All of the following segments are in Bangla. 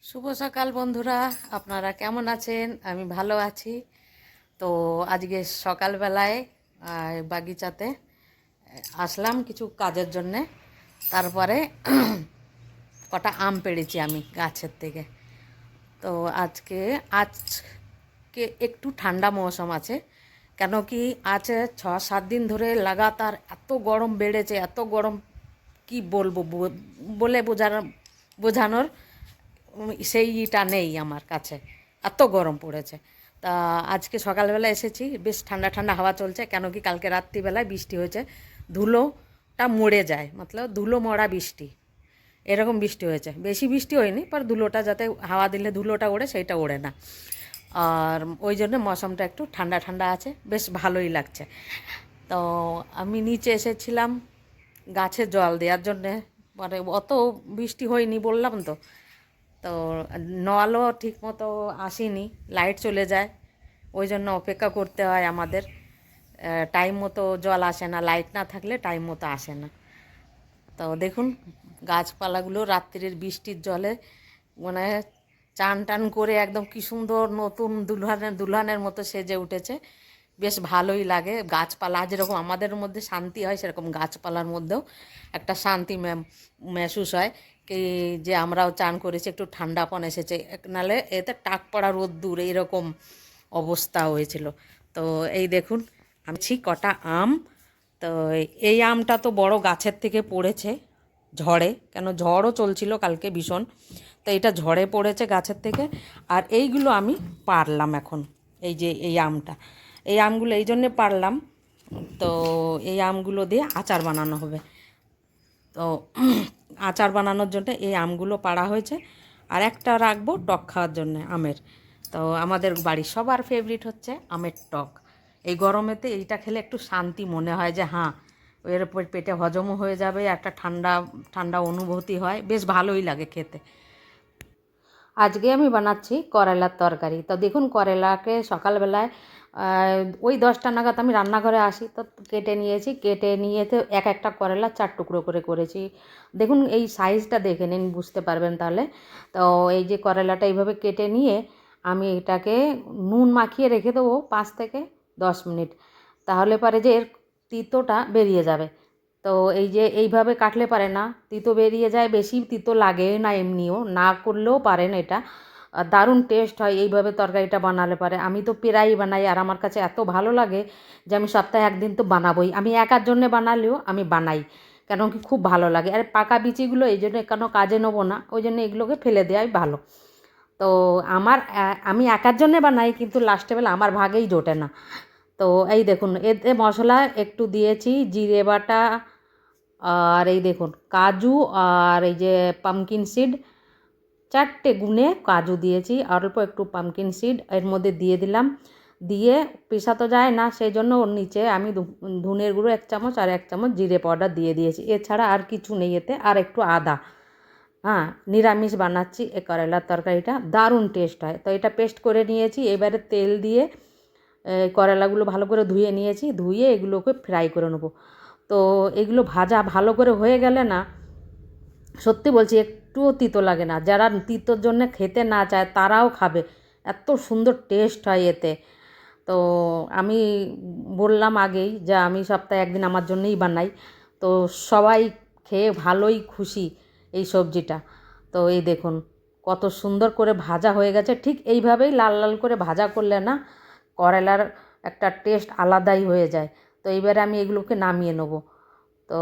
শুভ সকাল বন্ধুরা, আপনারা কেমন আছেন? আমি ভালো আছি। তো আজকে সকালবেলায় বাগিচাতে আসলাম কিছু কাজের জন্যে। তারপরে কটা আম পেড়েছি আমি গাছের থেকে। তো আজকে একটু ঠান্ডা মৌসুম আছে, কেন কি আছে 6-7 দিন ধরে লাগাতার এত গরম বেড়েছে, এত গরম কি বলবো, বলে বোঝানোর সেইটা নেই আমার কাছে, এত গরম পড়েছে। তা আজকে সকালবেলা এসেছি, বেশ ঠান্ডা ঠান্ডা হাওয়া চলছে, কেন কি কালকে রাত্রিবেলায় বৃষ্টি হয়েছে, ধুলোটা মরে যায়, মতলব ধুলো মরা বৃষ্টি, এরকম বৃষ্টি হয়েছে। বেশি বৃষ্টি হয়নি, পর ধুলোটা যাতে হাওয়া দিলে ধুলোটা ওড়ে, সেইটা ওড়ে না। আর ওই জন্য মৌসমটা একটু ঠান্ডা ঠান্ডা আছে, বেশ ভালোই লাগছে। তো আমি নিচে এসেছিলাম গাছে জল দেওয়ার জন্যে, মানে অত বৃষ্টি হয়নি বললাম তো। তো নলও ঠিক মতো আসেনি, লাইট চলে যায়, ওই জন্য অপেক্ষা করতে হয় আমাদের। টাইম মতো জল আসে না, লাইট না থাকলে টাইম মতো আসে না। তো দেখুন গাছপালাগুলো রাত্রির বৃষ্টির জলে মানে চান টান করে একদম কি সুন্দর নতুন দুলহানের মতো সেজে উঠেছে। বেশ ভালোই লাগে, গাছপালা যেরকম আমাদের মধ্যে শান্তি হয়, সেরকম গাছপালার মধ্যেও একটা শান্তি মেহসুস হয়, কি যে আমরাও চান করেছি, একটু ঠান্ডাপন এসেছে, নাহলে এতে টাক পড়া রোদ্দুর এইরকম অবস্থা হয়েছিল। তো এই দেখুন আমি কটা আম। তো এই আমটা তো বড় গাছের থেকে পড়েছে ঝড়ে, কেন ঝড়ও চলছিল কালকে ভীষণ। তো এটা ঝড়ে পড়েছে গাছের থেকে। আর এইগুলো আমি পারলাম এখন, এই যে এই আমগুলো এই জন্যে পারলাম। তো এই আমগুলো দিয়ে আচার বানানো হবে। তো আচার বানানোর জন্য এই আমগুলো পাড়া হয়েছে, আর একটা রাখবো টক খাওয়ার জন্যে আমের। তো আমাদের বাড়ির সবার ফেভারিট হচ্ছে আমের টক। এই গরমেতে এইটা খেলে একটু শান্তি মনে হয়, যে হ্যাঁ এর উপর পেটে হজমও হয়ে যাবে, একটা ঠান্ডা ঠান্ডা অনুভূতি হয়, বেশ ভালোই লাগে খেতে। আজকে আমি বানাচ্ছি করলার তরকারি। তো দেখুন করলাকে সকালবেলায় ওই 10টা নাগাদ আমি রান্নাঘরে আসি, তো কেটে নিয়েছি, কেটে নিয়ে তো এক একটা করলা 4 টুকরো করে করেছি। দেখুন এই সাইজটা দেখে নিন, বুঝতে পারবেন তাহলে। তো এই যে করলাটা এইভাবে কেটে নিয়ে আমি এটাকে নুন মাখিয়ে রেখে দেবো 5 থেকে 10 মিনিট, তাহলে পরে যে এর তিতোটা বেরিয়ে যাবে। তো এই যে এইভাবে কাটলে পারে না, তিতো বেরিয়ে যায়, বেশি তিতো লাগে না, এমনিও না করলেও পারেন এটা। দারুণ টেস্ট হয় এইভাবে তরকারিটা বানালে পারে। আমি তো প্রায়ই বানাই, আর আমার কাছে এত ভালো লাগে যে আমি সপ্তাহে একদিন তো বানাবোই। আমি একার জন্যে বানালেও আমি বানাই, কেন কি খুব ভালো লাগে। আর পাকা বিচিগুলো এই জন্য কেন কাজে নেবো না, ওই জন্য এগুলোকে ফেলে দেওয়াই ভালো। তো আমি একার জন্যে বানাই, কিন্তু লাস্টে বেলা আমার ভাগেই জোটে না। তো এই দেখুন এতে মশলা একটু দিয়েছি, জিরে বাটা, আর এই দেখুন কাজু, আর এই যে পামকিন সিড, 4টে গুনে কাজু দিয়েছি, আর অল্প একটু পামকিন সিড এর মধ্যে দিয়ে দিলাম। দিয়ে পেশা তো যায় না, সেই জন্য ওর নিচে আমি ধনের গুঁড়ো 1 চামচ আর 1 চামচ জিরে পাউডার দিয়ে দিয়েছি। এছাড়া আর কিছু নেই এতে, আর একটু আদা। হ্যাঁ, নিরামিষ বানাচ্ছি এ করলার তরকারিটা, দারুণ টেস্ট হয়। তো এটা পেস্ট করে নিয়েছি, এবারে তেল দিয়ে করলাগুলো ভালো করে ধুয়ে নিয়েছি, ধুয়ে এগুলোকে ফ্রাই করে নেবো। তো এগুলো ভাজা ভালো করে হয়ে গেলে না, সত্যি বলছি একটুও তিতো লাগে না। যারা তিতোর জন্য খেতে না চায় তারাও খাবে, এত সুন্দর টেস্ট হয় এতে। তো আমি বললাম আগেই যে আমি সপ্তাহে একদিন আমার জন্যই বানাই। তো সবাই খেয়ে ভালোই খুশি এই সবজিটা। তো এই দেখুন কত সুন্দর করে ভাজা হয়ে গেছে। ঠিক এইভাবেই লাল লাল করে ভাজা করলে না করলার একটা টেস্ট আলাদাই হয়ে যায়। তো এইবারে আমি এগুলোকে নামিয়ে নেব। তো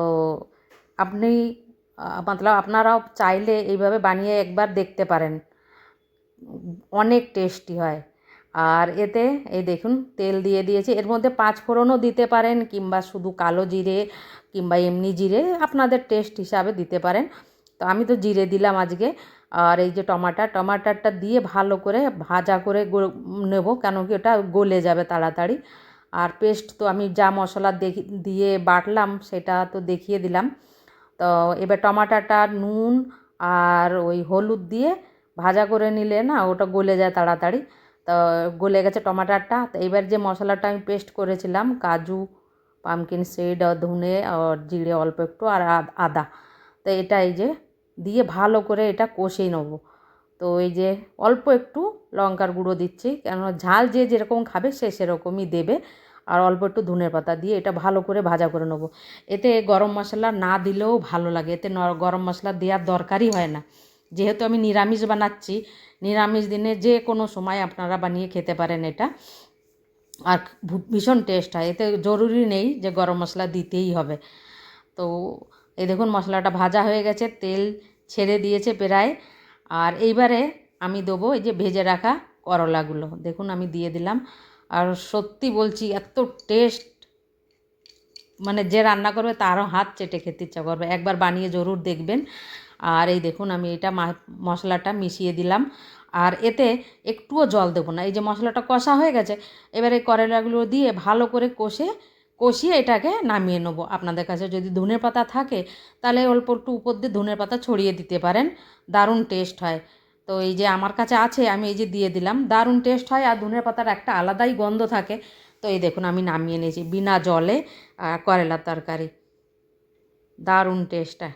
আপনি মতলব আপনারাও চাইলে এইভাবে বানিয়ে একবার দেখতে পারেন, অনেক টেস্টি হয়। আর এতে এই দেখুন তেল দিয়ে দিয়েছি, এর মধ্যে 5 ফোড়নও দিতে পারেন, কিংবা শুধু কালো জিরে, কিংবা এমনি জিরে আপনাদের টেস্ট হিসাবে দিতে পারেন। তো আমি তো জিরে দিলাম আজকে। আর এই যে টমাটারটা দিয়ে ভালো করে ভাজা করে নেব, কেন কি ওটা গলে যাবে তাড়াতাড়ি। আর পেস্ট তো আমি যা মশলা দিয়ে বাটলাম সেটা তো দেখিয়ে দিলাম। তো এবার টমাটারটা নুন আর ওই হলুদ দিয়ে ভাজা করে নিলে না ওটা গলে যায় তাড়াতাড়ি। তো গলে গেছে টমাটারটা। তো এবার যে মশলাটা আমি পেস্ট করেছিলাম, কাজু, পামকিন সিড, আর ধনে, আর জিরে অল্প একটু, আর আদা, তো এটা এই যে দিয়ে ভালো করে এটা কষিয়ে নেব। তো এই যে অল্প একটু লঙ্কার গুঁড়ো দিচ্ছি, কেন ঝাল যে যেরকম খাবে সে সেরকমই দেবে। আর অল্প একটু ধনের পাতা দিয়ে এটা ভালো করে ভাজা করে নেবো। এতে গরম মশলা না দিলেও ভালো লাগে, এতে গরম মশলা দেওয়ার দরকারই হয় না। যেহেতু আমি নিরামিষ বানাচ্ছি, নিরামিষ দিনে যে কোনো সময় আপনারা বানিয়ে খেতে পারেন এটা। আর ভীষণ টেস্ট হয়, এতে জরুরি নেই যে গরম মশলা দিতেই হবে। তো এই দেখুন মশলাটা ভাজা হয়ে গেছে, তেল ছেড়ে দিয়েছে প্রায়। আর এইবারে আমি দেবো এই যে ভেজে রাখা করলাগুলো, দেখুন আমি দিয়ে দিলাম। আর সত্যি বলছি এত টেস্ট, মানে যে রান্না করবে তারও হাত চেটে খেতে ইচ্ছা করবে, একবার বানিয়ে জরুর দেখবেন। আর এই দেখুন আমি এটা মশলাটা মিশিয়ে দিলাম। আর এতে একটুও জল দেবো না, এই যে মশলাটা কষা হয়ে গেছে, এবারে করলাগুলো দিয়ে ভালো করে কষিয়ে এটাকে নামিয়ে নেবো। আপনাদের কাছে যদি ধনের পাতা থাকে তাহলে অল্প একটু উপর দিয়ে ধনের পাতা ছড়িয়ে দিতে পারেন, দারুণ টেস্ট হয়। তো এই যে আমার কাছে আছে, আমি এই যে দিয়ে দিলাম, দারুণ টেস্ট হয়। আর ধনের পাতার একটা আলাদাই গন্ধ থাকে। তো এই দেখুন আমি নামিয়ে নিয়েছি বিনা জলে করলার তরকারি, দারুণ টেস্ট হয়।